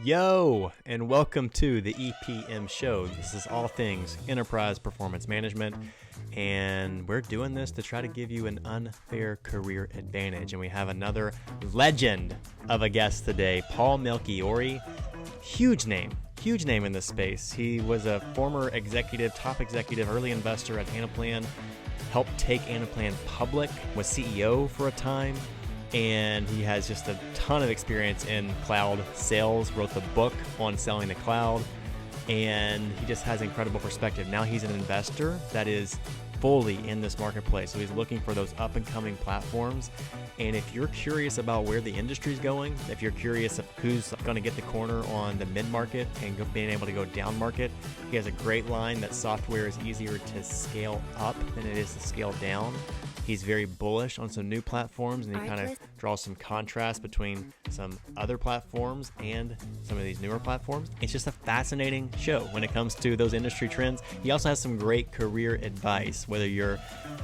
Yo, and welcome to the EPM show. This is all things enterprise performance management, and we're doing this to try to give you an unfair career advantage. And we have another legend of a guest today, Paul Melchiorre. Huge name in this space. He was a former executive, top executive, early investor at Anaplan, helped take Anaplan public, was CEO for a time. And he has just a ton of experience in cloud sales, wrote the book on selling the cloud, and he just has incredible perspective. Now he's an investor that is fully in this marketplace. So he's looking for those up and coming platforms. And if you're curious about where the industry is going, if you're curious of who's going to get the corner on the mid-market and being able to go down market, he has a great line that software is easier to scale up than it is to scale down. He's very bullish on some new platforms, and he kind of draws some contrast between some other platforms and some of these newer platforms. It's just a fascinating show when it comes to those industry trends. He also has some great career advice, whether you're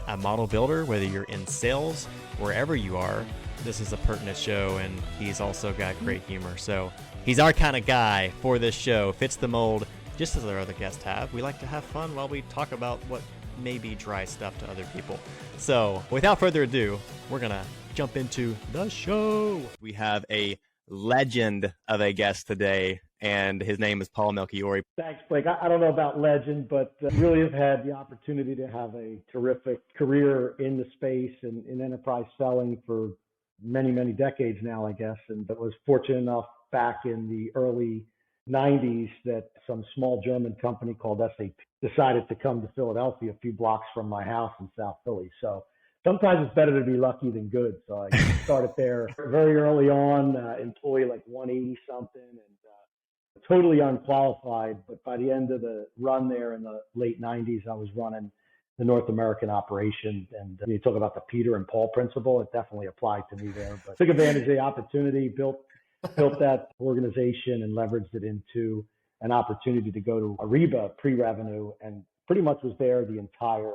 a model builder, whether you're in sales, wherever you are. This is a pertinent show, and he's also got great humor. So he's our kind of guy for this show, fits the mold, just as our other guests have. We like to have fun while we talk about what may be dry stuff to other people. So without further ado, we're going to jump into the show. We have a legend of a guest today, and his name is Paul Melchiorre. Thanks, Blake. I don't know about legend, but really have had the opportunity to have a terrific career in the space and in enterprise selling for many, many decades now, I guess. And was fortunate enough back in the early 90s that some small German company called SAP decided to come to Philadelphia, a few blocks from my house in South Philly. So sometimes it's better to be lucky than good. So I started there very early on, employee like 180 something, and totally unqualified. But by the end of the run there in the late 90s, I was running the North American operation. And you talk about the Peter and Paul principle, it definitely applied to me there. But took advantage of the opportunity, built that organization and leveraged it into an opportunity to go to Ariba pre-revenue, and pretty much was there the entire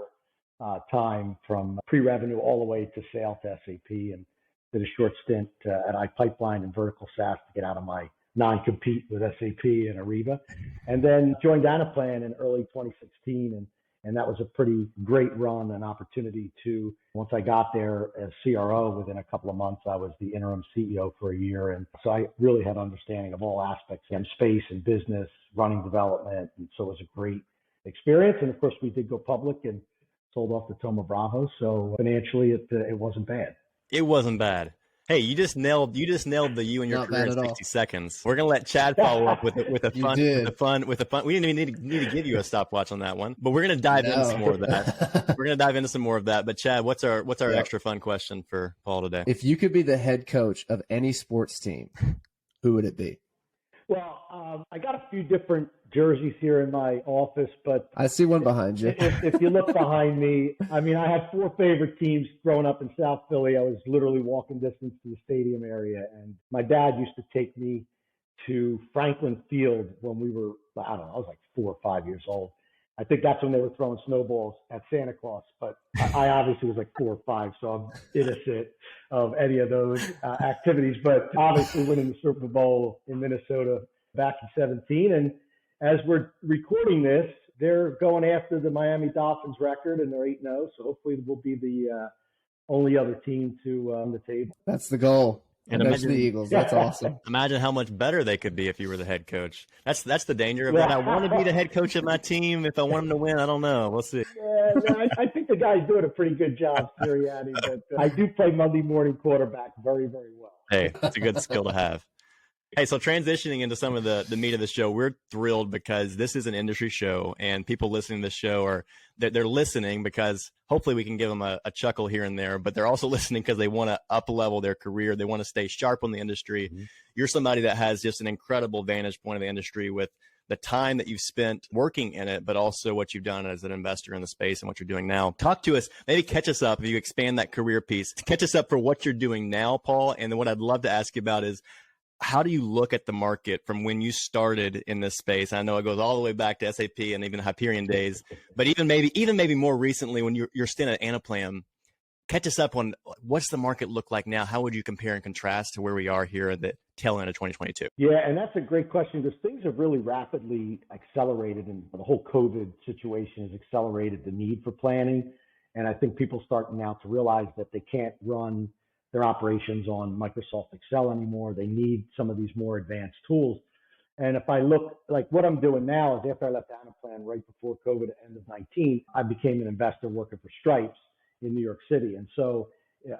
time from pre-revenue all the way to sale to SAP, and did a short stint at iPipeline and Vertical SaaS to get out of my non-compete with SAP and Ariba, and then joined Anaplan in early 2016, and that was a pretty great run and opportunity to, once I got there as CRO, within a couple of months, I was the interim CEO for a year. And so I really had understanding of all aspects in space and business, running development. And so it was a great experience. And of course, we did go public and sold off to Thoma Bravo. So financially, it wasn't bad. It wasn't bad. Hey, you just nailed the you and your career in 60 seconds. We're gonna let Chad follow up with the fun. We didn't even need to give you a stopwatch on that one, but we're gonna dive into some more of that. We're gonna dive into some more of that. But Chad, what's our extra fun question for Paul today? If you could be the head coach of any sports team, who would it be? Well, I got a few different jerseys here in my office, but I see one behind you. If you look behind me, I mean, I had four favorite teams growing up in South Philly. I was literally walking distance to the stadium area, and my dad used to take me to Franklin Field when we were, I don't know, I was like 4 or 5 years old. I think that's when they were throwing snowballs at Santa Claus, but I obviously was like 4 or 5, so I'm innocent of any of those activities. But obviously winning the Super Bowl in Minnesota back in 2017, and as we're recording this, they're going after the Miami Dolphins record, and they're 8-0. So hopefully we'll be the only other team to on the table. That's the goal. And imagine the Eagles. That's awesome. Imagine how much better they could be if you were the head coach. That's the danger of it. I want to be the head coach of my team. If I want them to win, I don't know. We'll see. Yeah, I think the guy's doing a pretty good job, Sirianni. But I do play Monday morning quarterback very, very well. Hey, it's a good skill to have. Hey, so transitioning into some of the meat of the show, we're thrilled because this is an industry show, and people listening to this show they're listening because hopefully we can give them a chuckle here and there, but they're also listening because they want to up-level their career. They want to stay sharp on the industry. Mm-hmm. You're somebody that has just an incredible vantage point of the industry with the time that you've spent working in it, but also what you've done as an investor in the space and what you're doing now. Talk to us, maybe catch us up if you expand that career piece. Catch us up for what you're doing now, Paul, and then what I'd love to ask you about is, how do you look at the market from when you started in this space? I know it goes all the way back to SAP and even Hyperion days, but even maybe more recently when your stint at Anaplan, catch us up on what's the market look like now? How would you compare and contrast to where we are here at the tail end of 2022? Yeah, and that's a great question because things have really rapidly accelerated, and the whole COVID situation has accelerated the need for planning. And I think people starting now to realize that they can't run their operations on Microsoft Excel anymore. They need some of these more advanced tools. And if I look, like what I'm doing now is after I left Anaplan right before COVID, end of 19, I became an investor working for Stripes in New York City. And so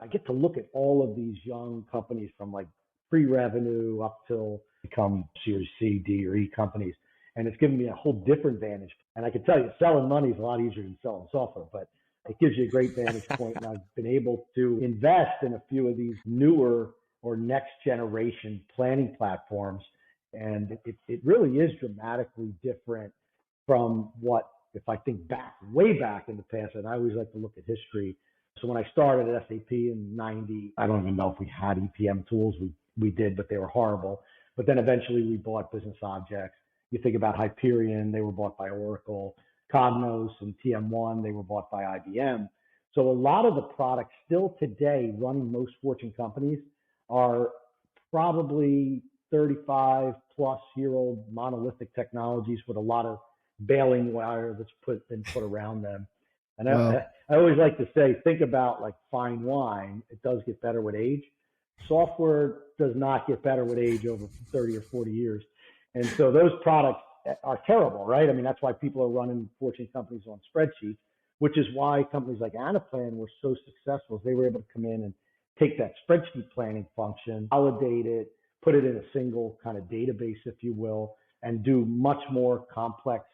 I get to look at all of these young companies from like pre-revenue up till become Series C, D, or E companies. And it's given me a whole different vantage. And I can tell you, selling money is a lot easier than selling software, but it gives you a great vantage point. And I've been able to invest in a few of these newer or next generation planning platforms. And it really is dramatically different from what, if I think back, way back in the past, and I always like to look at history. So when I started at SAP in 90, I don't even know if we had EPM tools. We did, but they were horrible. But then eventually we bought Business Objects. You think about Hyperion, they were bought by Oracle. Cognos and TM1, they were bought by IBM. So a lot of the products still today running most Fortune companies are probably 35 plus year old monolithic technologies with a lot of baling wire that's been put around them. And I always like to say, think about like fine wine. It does get better with age. Software does not get better with age over 30 or 40 years. And so those products are terrible, right? I mean, that's why people are running Fortune companies on spreadsheets, which is why companies like Anaplan were so successful. They were able to come in and take that spreadsheet planning function, validate it, put it in a single kind of database, if you will, and do much more complex,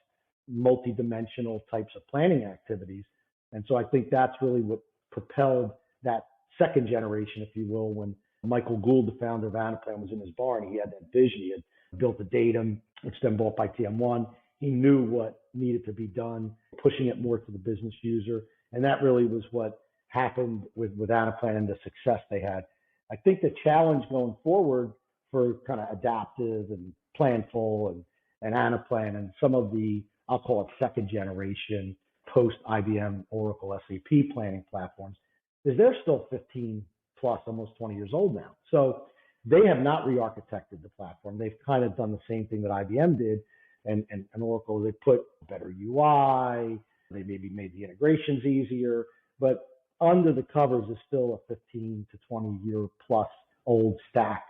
multi-dimensional types of planning activities. And so I think that's really what propelled that second generation, if you will, when Michael Gould, the founder of Anaplan, was in his barn. He had that vision. He had built a datum, which then bought by TM1. He knew what needed to be done, pushing it more to the business user. And that really was what happened with Anaplan and the success they had. I think the challenge going forward for kind of Adaptive and Planful and Anaplan and some of the, I'll call it second generation post IBM, Oracle, SAP planning platforms, is they're still 15 plus, almost 20 years old now. So they have not re-architected the platform. They've kind of done the same thing that IBM did and Oracle. They put better UI, they maybe made the integrations easier, but under the covers is still a 15 to 20 year plus old stack.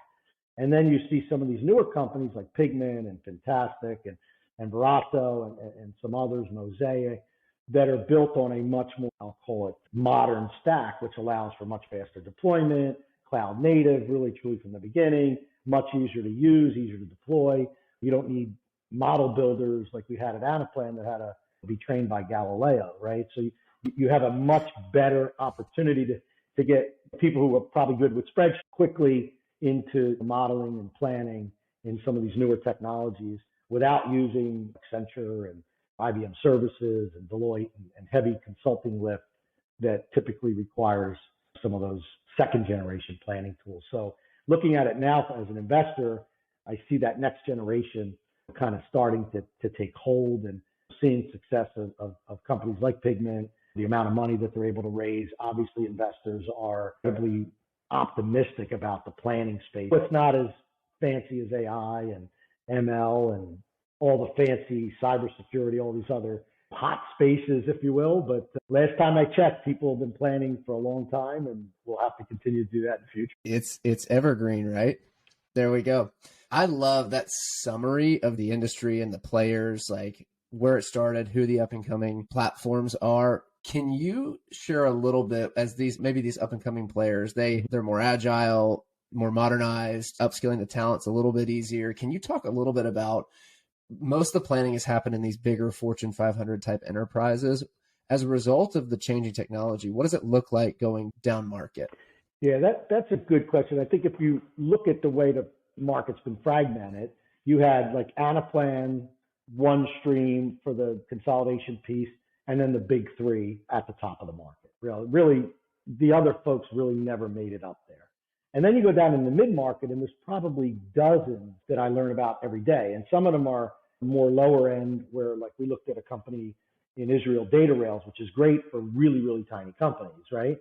And then you see some of these newer companies like Pigment and Fintastic and Verato and some others, Mosaic, that are built on a much more, I'll call it, modern stack, which allows for much faster deployment, cloud native, really truly from the beginning, much easier to use, easier to deploy. You don't need model builders like we had at Anaplan that had to be trained by Galileo, right? So you have a much better opportunity to get people who are probably good with spreadsheets quickly into modeling and planning in some of these newer technologies without using Accenture and IBM services and Deloitte and heavy consulting lift that typically requires some of those second generation planning tools. So looking at it now as an investor, I see that next generation kind of starting to take hold and seeing success of companies like Pigment, the amount of money that they're able to raise. Obviously, investors are incredibly optimistic about the planning space. It's not as fancy as AI and ML and all the fancy cybersecurity, all these other hot spaces, if you will. But last time I checked, people have been planning for a long time, and we'll have to continue to do that in the future. It's evergreen, right? There we go. I love that summary of the industry and the players, like where it started, who the up and coming platforms are. Can you share a little bit as these up and coming players, they're more agile, more modernized, upskilling the talent's a little bit easier. Can you talk a little bit about most of the planning has happened in these bigger Fortune 500 type enterprises as a result of the changing technology? What does it look like going down market? Yeah, that's a good question. I think if you look at the way the market's been fragmented, you had like Anaplan, OneStream for the consolidation piece, and then the big three at the top of the market. Really, the other folks really never made it up there. And then you go down in the mid-market, and there's probably dozens that I learn about every day. And some of them are more lower end, where like we looked at a company in Israel, Data Rails, which is great for really, really tiny companies, right?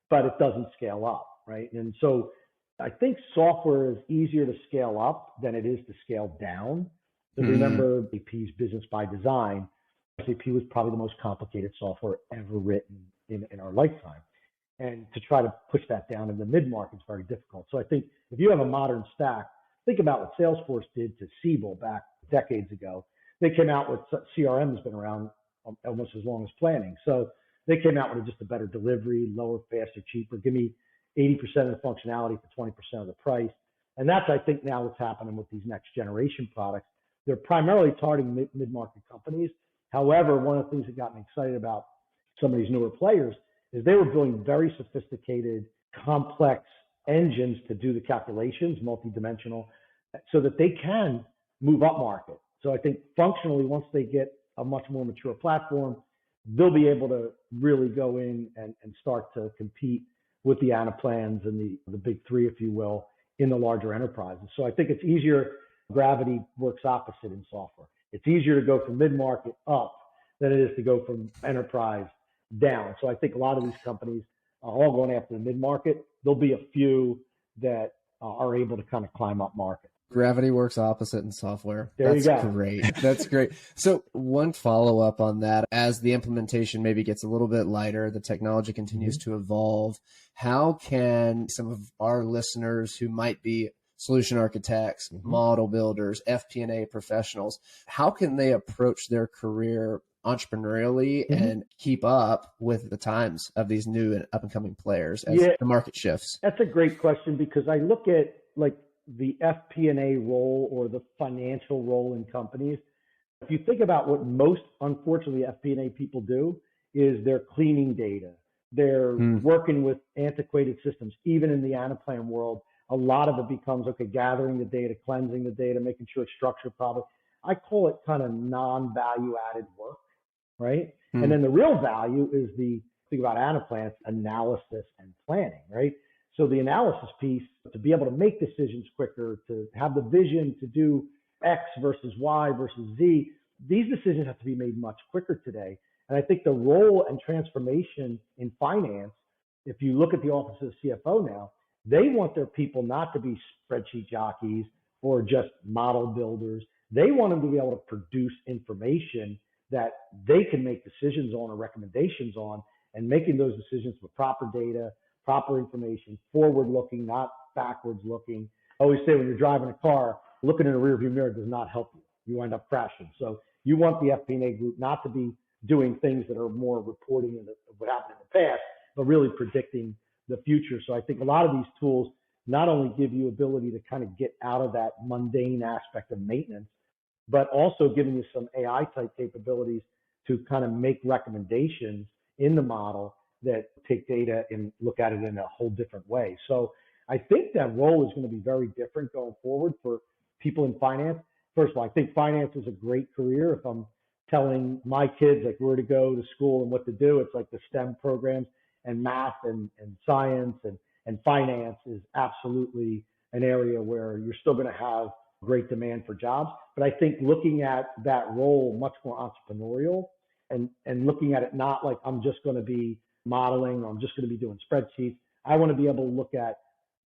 but it doesn't scale up, right? And so I think software is easier to scale up than it is to scale down. Because remember, SAP's business by design, SAP was probably the most complicated software ever written in our lifetime. And to try to push that down in the mid-market is very difficult. So I think if you have a modern stack, think about what Salesforce did to Siebel back decades ago. They came out with CRM has been around almost as long as planning. So they came out with just a better delivery, lower, faster, cheaper. Give me 80% of the functionality for 20% of the price. And that's, I think, now what's happening with these next generation products. They're primarily targeting mid-market companies. However, one of the things that got me excited about some of these newer players is they were building very sophisticated, complex engines to do the calculations, multidimensional, so that they can move up market. So I think functionally, once they get a much more mature platform, they'll be able to really go in and start to compete with the Anaplans and the big three, if you will, in the larger enterprises. So I think it's easier. Gravity works opposite in software. It's easier to go from mid-market up than it is to go from enterprise down. So I think a lot of these companies are all going after the mid-market. There'll be a few that are able to kind of climb up market. Gravity works opposite in software. There you go. That's great. That's great. So one follow-up on that, as the implementation maybe gets a little bit lighter, the technology continues to evolve, how can some of our listeners who might be solution architects, model builders, FP&A professionals, how can they approach their career entrepreneurially and keep up with the times of these new and up-and-coming players as the market shifts? That's a great question, because I look at like the FP&A role or the financial role in companies. If you think about what most, unfortunately, FP&A people do, is they're cleaning data. They're working with antiquated systems. Even in the Anaplan world, a lot of it becomes, okay, gathering the data, cleansing the data, making sure it's structured properly. I call it kind of non-value added work, right? And then the real value is think about Anaplan, analysis and planning, right? So the analysis piece, to be able to make decisions quicker, to have the vision to do X versus Y versus Z, these decisions have to be made much quicker today. And I think the role and transformation in finance, if you look at the office of the CFO now, they want their people not to be spreadsheet jockeys or just model builders. They want them to be able to produce information that they can make decisions on or recommendations on, and making those decisions with proper data, proper information, forward-looking, not backwards-looking. I always say when you're driving a car, looking in a rearview mirror does not help you. You end up crashing. So you want the FP&A group not to be doing things that are more reporting of what happened in the past, but really predicting the future. So I think a lot of these tools not only give you ability to kind of get out of that mundane aspect of maintenance, but also giving you some AI type capabilities to kind of make recommendations in the model that take data and look at it in a whole different way. So I think that role is going to be very different going forward for people in finance. First of all, I think finance is a great career. If I'm telling my kids like where to go to school and what to do, it's like the STEM programs, and math and science and finance is absolutely an area where you're still going to have great demand for jobs. But I think looking at that role much more entrepreneurial and looking at it not like I'm just going to be modeling or I'm just going to be doing spreadsheets. I want to be able to look at,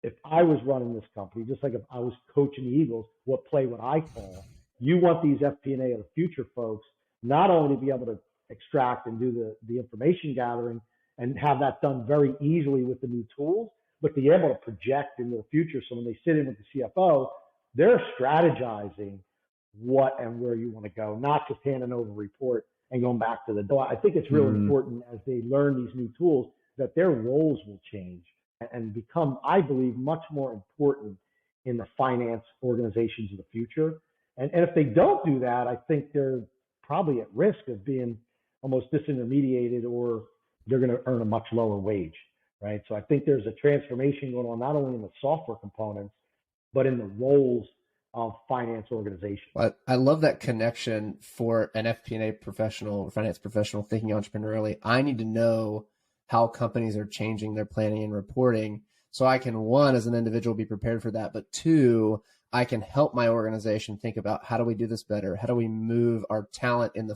if I was running this company, just like if I was coaching the Eagles, what play would I call? You want these FP&A of the future folks not only to be able to extract and do the information gathering and have that done very easily with the new tools, but be able to project into the future. So when they sit in with the CFO, they're strategizing what and where you want to go, not just handing over a report and going back to the door. I think it's really important as they learn these new tools that their roles will change and become, I believe, much more important in the finance organizations of the future. And if they don't do that, I think they're probably at risk of being almost disintermediated, or they're going to earn a much lower wage, right? So I think there's a transformation going on, not only in the software components, but in the roles of finance organizations. I love that connection for an FP&A professional or finance professional thinking entrepreneurially. I need to know how companies are changing their planning and reporting so I can, one, as an individual, be prepared for that, but two, I can help my organization think about how do we do this better? How do we move our talent in the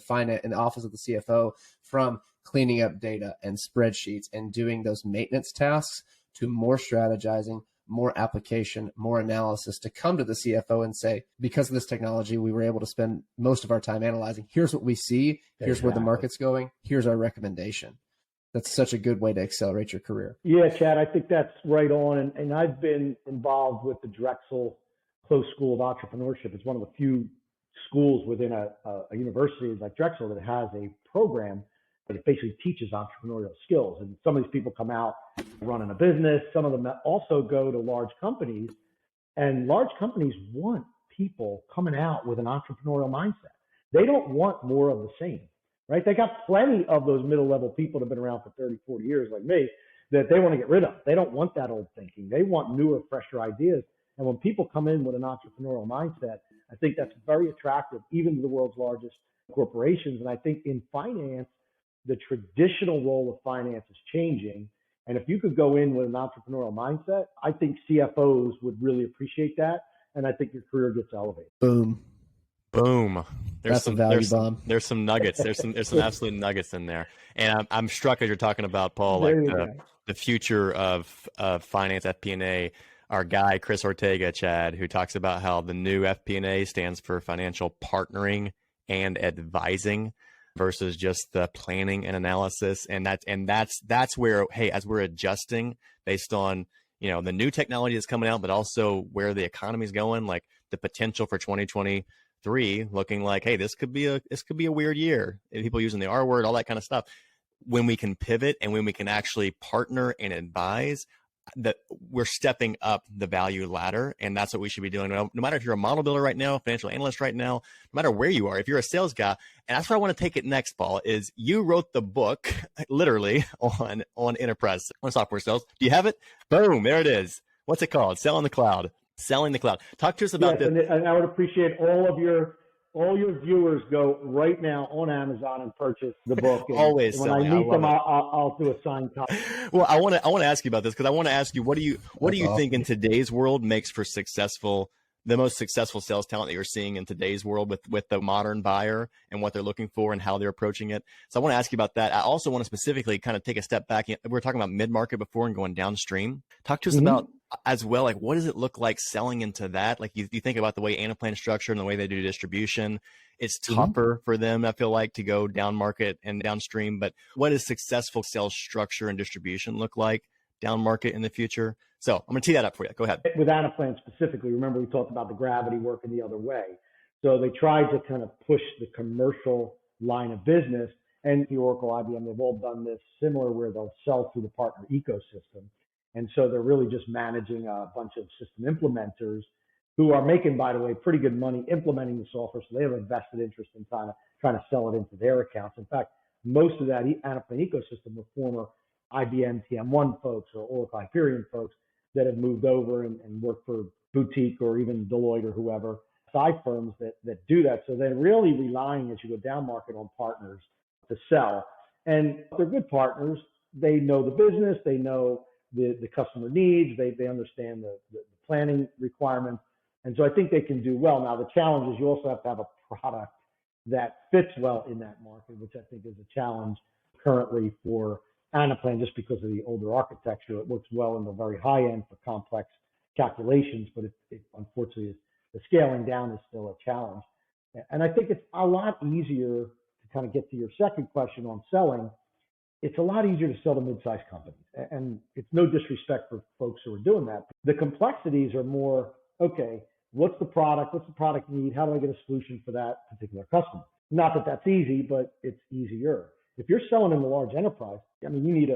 office of the CFO from cleaning up data and spreadsheets and doing those maintenance tasks to more strategizing, more application, more analysis to come to the CFO and say, because of this technology, we were able to spend most of our time analyzing. Here's what we see. Here's where the market's going. Here's our recommendation. That's such a good way to accelerate your career. Yeah, Chad, I think that's right on. And I've been involved with the Drexel Close School of Entrepreneurship. It's one of the few schools within a university like Drexel that has a program that basically teaches entrepreneurial skills. And some of these people come out running a business. Some of them also go to large companies, and large companies want people coming out with an entrepreneurial mindset. They don't want more of the same, right? They got plenty of those middle-level people that have been around for 30, 40 years like me that they want to get rid of. They don't want that old thinking. They want newer, fresher ideas. And when people come in with an entrepreneurial mindset, I think that's very attractive, even to the world's largest corporations. And I think in finance, the traditional role of finance is changing. And if you could go in with an entrepreneurial mindset, I think CFOs would really appreciate that. And I think your career gets elevated. Boom. Boom. That's a value bomb. There's some nuggets. There's some absolute nuggets in there. And I'm struck as you're talking about, Paul, like the future of finance, FP&A. Our guy, Chris Ortega, Chad, who talks about how the new FP&A stands for financial partnering and advising versus just the planning and analysis. And that's where, hey, as we're adjusting based on, the new technology that's coming out, but also where the economy is going, like the potential for 2023 looking like, hey, this could be a weird year. People using the R word, all that kind of stuff. When we can pivot and when we can actually partner and advise, that we're stepping up the value ladder, and that's what we should be doing. No matter if you're a model builder right now, financial analyst right now, no matter where you are, if you're a sales guy, and that's where I want to take it next, Paul, is you wrote the book literally on enterprise, on software sales. Do you have it? Boom, there it is. What's it called? Selling the Cloud. Selling the Cloud. Talk to us about this. And I would appreciate all your viewers go right now on Amazon and purchase the book. And always when selling. I meet them, I'll do a signed copy. Well, I want to ask you about this because I want to ask you, what do you think in today's world makes for the most successful sales talent that you're seeing in today's world with the modern buyer and what they're looking for and how they're approaching it? So I want to ask you about that. I also want to specifically kind of take a step back. We were talking about mid-market before and going downstream. Talk to us about as well, like what does it look like selling into that? Like you think about the way Anaplan is structured and the way they do distribution. It's tougher for them, I feel like, to go down market and downstream. But what does successful sales structure and distribution look like down market in the future? So I'm going to tee that up for you. Go ahead. With Anaplan specifically, remember we talked about the gravity working the other way. So they tried to kind of push the commercial line of business, and the Oracle, IBM, they've all done this similar where they'll sell through the partner ecosystem. And so they're really just managing a bunch of system implementers who are making, by the way, pretty good money implementing the software. So they have a vested interest in trying to sell it into their accounts. In fact, most of that Anaplan ecosystem were former IBM TM1 folks or Oracle Hyperion folks that have moved over and work for boutique or even Deloitte or whoever, side firms that do that. So they're really relying as you go down market on partners to sell. And they're good partners. They know the business. They know the customer needs. They understand the planning requirements. And so I think they can do well. Now, the challenge is you also have to have a product that fits well in that market, which I think is a challenge currently for Anaplan just because of the older architecture. It works well in the very high end for complex calculations, but it unfortunately, the scaling down is still a challenge. And I think it's a lot easier to kind of get to your second question on selling. It's a lot easier to sell to mid-sized companies. And it's no disrespect for folks who are doing that. The complexities are more, okay, what's the product? What's the product need? How do I get a solution for that particular customer? Not that that's easy, but it's easier. If you're selling in the large enterprise, I mean, you need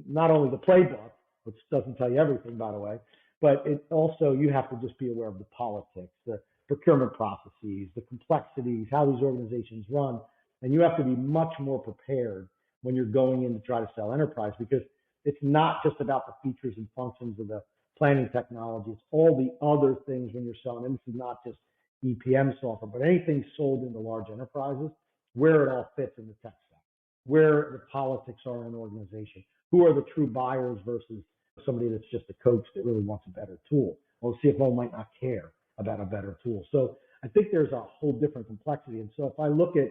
not only the playbook, which doesn't tell you everything, by the way, but it also, you have to just be aware of the politics, the procurement processes, the complexities, how these organizations run. And you have to be much more prepared when you're going in to try to sell enterprise, because it's not just about the features and functions of the planning technology. It's all the other things when you're selling. And this is not just EPM software, but anything sold into large enterprises, where it all fits in the tech stack, where the politics are in an organization, who are the true buyers versus somebody that's just a coach that really wants a better tool. Well, the CFO might not care about a better tool. So I think there's a whole different complexity. And so if I look at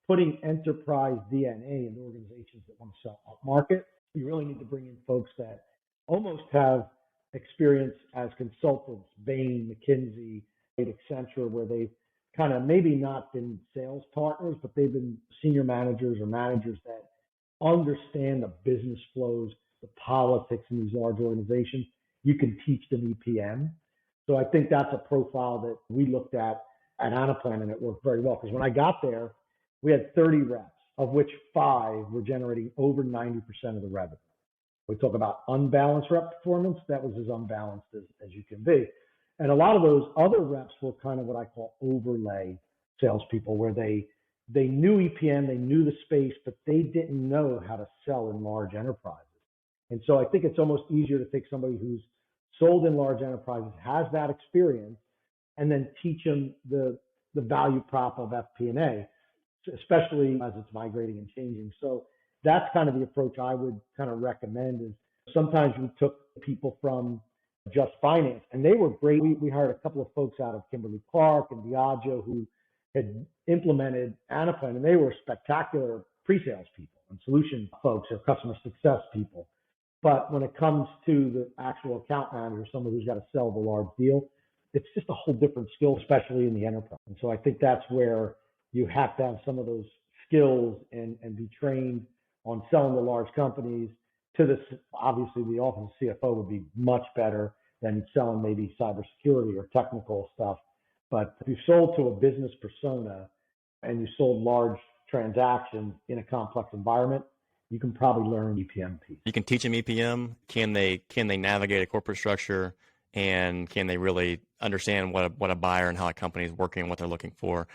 putting enterprise DNA in organizations that want to sell upmarket. You really need to bring in folks that almost have experience as consultants, Bain, McKinsey, Accenture, where they've kind of maybe not been sales partners, but they've been senior managers or managers that understand the business flows, the politics in these large organizations. You can teach them EPM. So I think that's a profile that we looked at Anaplan, and it worked very well. Because when I got there, we had 30 reps, of which 5 were generating over 90% of the revenue. We talk about unbalanced rep performance. That was as unbalanced as you can be. And a lot of those other reps were kind of what I call overlay salespeople, where they knew EPM, they knew the space, but they didn't know how to sell in large enterprises. And so I think it's almost easier to take somebody who's sold in large enterprises, has that experience, and then teach them the value prop of FP&A, especially as it's migrating and changing. So that's kind of the approach I would kind of recommend. Is sometimes we took people from just finance, and they were great. We hired a couple of folks out of Kimberly-Clark and Diageo who had implemented Anaplan, and they were spectacular pre-sales people and solution folks or customer success people. But when it comes to the actual account manager, someone who's got to sell the large deal, it's just a whole different skill, especially in the enterprise. And so I think that's where you have to have some of those skills and be trained on selling to large companies. To this, obviously, the office of CFO would be much better than selling maybe cybersecurity or technical stuff. But if you sold to a business persona and you sold large transactions in a complex environment, you can probably learn EPM piece. You can teach them EPM. Can they navigate a corporate structure, and can they really understand what a buyer and how a company is working and what they're looking for?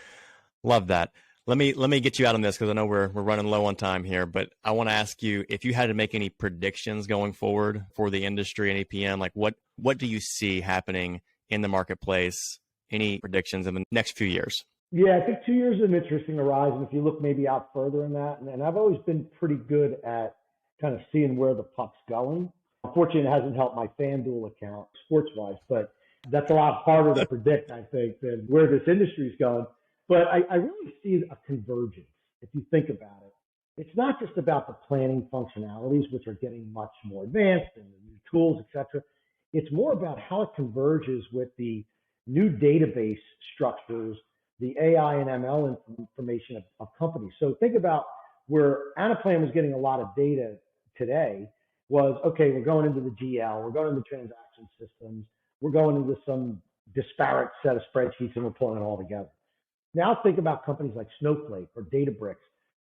Love that. Let me get you out on this because I know we're running low on time here, but I want to ask you if you had to make any predictions going forward for the industry and EPM, like what do you see happening in the marketplace? Any predictions in the next few years? Yeah, I think 2 years is an interesting horizon if you look maybe out further in that. And I've always been pretty good at kind of seeing where the puck's going. Unfortunately, it hasn't helped my FanDuel account sports-wise, but that's a lot harder to predict, I think, than where this industry is going. But I really see a convergence, if you think about it. It's not just about the planning functionalities, which are getting much more advanced and the new tools, et cetera. It's more about how it converges with the new database structures, the AI and ML information of companies. So think about where Anaplan was getting a lot of data today was, okay, we're going into the GL, we're going into transaction systems, we're going into some disparate set of spreadsheets, and we're pulling it all together. Now think about companies like Snowflake or Databricks,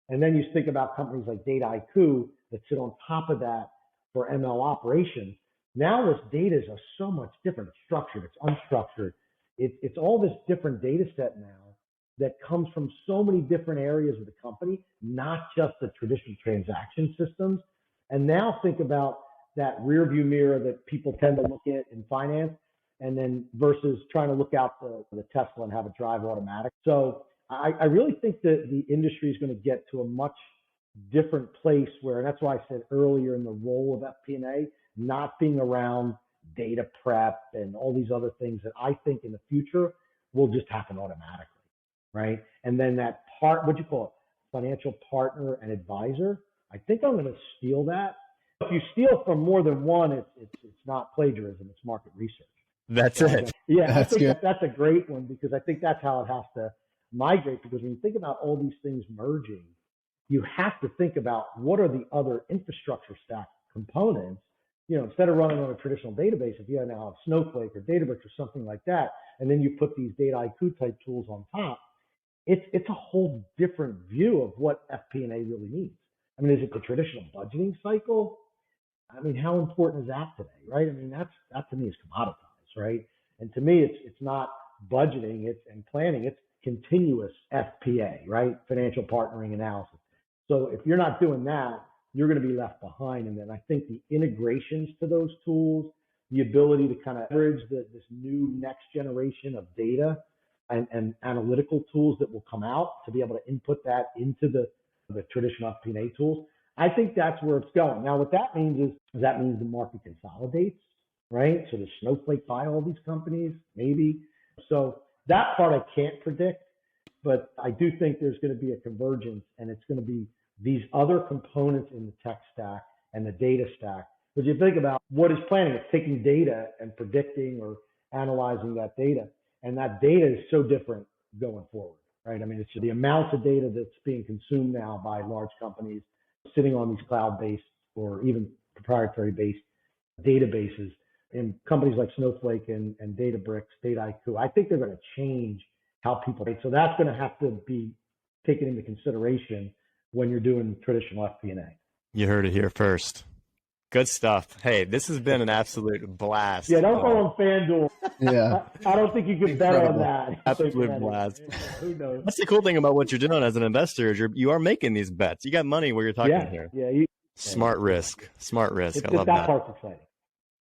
and then you think about companies like Dataiku that sit on top of that for ML operations. Now this data is so much different. It's structured, it's unstructured. It's all this different data set now that comes from so many different areas of the company, not just the traditional transaction systems. And now think about that rear view mirror that people tend to look at in finance, and then versus trying to look out the Tesla and have it drive automatic. So I really think that the industry is going to get to a much different place where, and that's why I said earlier in the role of FP&A, not being around data prep and all these other things that I think in the future will just happen automatically, right? And then that part, what do you call it? Financial partner and advisor. I think I'm going to steal that. If you steal from more than one, it's not plagiarism, it's market research. That's it. Yeah, I think that's a great one because I think that's how it has to migrate. Because when you think about all these things merging, you have to think about what are the other infrastructure stack components. You know, instead of running on a traditional database, if you now have Snowflake or Databricks or something like that, and then you put these Dataiku type tools on top, it's a whole different view of what FP&A really means. I mean, is it the traditional budgeting cycle? I mean, how important is that today, right? I mean, that to me is commoditized, right? And to me, it's not budgeting, and planning, it's continuous FPA, right? Financial partnering analysis. So if you're not doing that, you're going to be left behind. And then I think the integrations to those tools, the ability to kind of leverage this new next generation of data and analytical tools that will come out to be able to input that into the traditional FP&A tools, I think that's where it's going. Now, what that means is that means the market consolidates, right? So does Snowflake buy all these companies? Maybe. So that part I can't predict. But I do think there's going to be a convergence, and it's going to be these other components in the tech stack and the data stack. But you think about what is planning, it's taking data and predicting or analyzing that data. And that data is so different going forward, right? I mean, it's the amount of data that's being consumed now by large companies sitting on these cloud-based or even proprietary-based databases in companies like Snowflake and Databricks, Dataiku. I think they're going to change how people, so that's going to have to be taken into consideration when you're doing traditional FP&A. You heard it here first. Good stuff. Hey, this has been an absolute blast. Yeah, don't go on FanDuel. Yeah. I don't think you can bet on that. Absolute blast. Who knows? That's the cool thing about what you're doing as an investor is you are making these bets. You got money where you're talking here. Yeah. Smart risk. Smart risk. I love that that. part's exciting.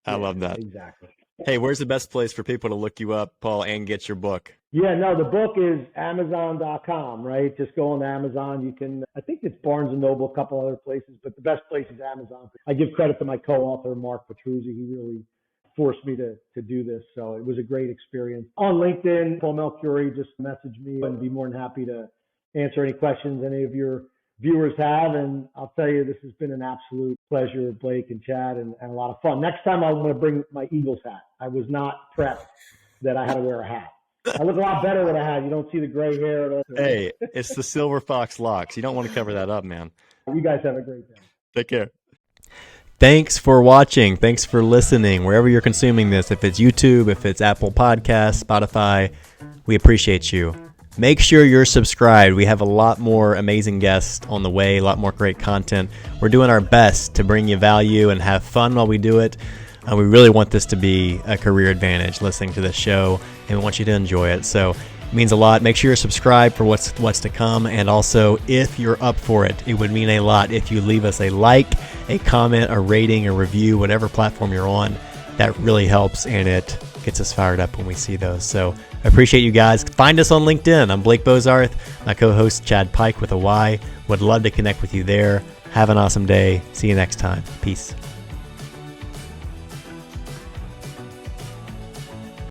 I love that. Exactly. Hey, where's the best place for people to look you up, Paul, and get your book? Yeah, no, the book is Amazon.com, right? Just go on Amazon. You can, I think it's Barnes & Noble, a couple other places, but the best place is Amazon. I give credit to my co-author, Mark Petruzzi. He really forced me to do this. So it was a great experience. On LinkedIn, Paul Melchiori, just message me and be more than happy to answer any questions any of your viewers have. And I'll tell you, this has been an absolute pleasure, Blake and Chad, and a lot of fun. Next time I'm going to bring my Eagles hat. I was not prepped that I had to wear a hat. I look a lot better with a hat. You don't see the gray hair at all. Hey, it's the Silver Fox locks. You don't want to cover that up, man. You guys have a great day. Take care. Thanks for watching. Thanks for listening. Wherever you're consuming this, if it's YouTube, if it's Apple Podcasts, Spotify, we appreciate you. Make sure you're subscribed. We have a lot more amazing guests on the way, a lot more great content. We're doing our best to bring you value and have fun while we do it. We really want this to be a career advantage listening to this show, and we want you to enjoy it. So it means a lot. Make sure you're subscribed for what's to come. And also, if you're up for it, it would mean a lot if you leave us a like, a comment, a rating, a review, whatever platform you're on. That really helps, and it gets us fired up when we see those. So I appreciate you guys. Find us on LinkedIn. I'm Blake Bozarth, my co-host Chad Pike with a Y. Would love to connect with you there. Have an awesome day. See you next time. Peace.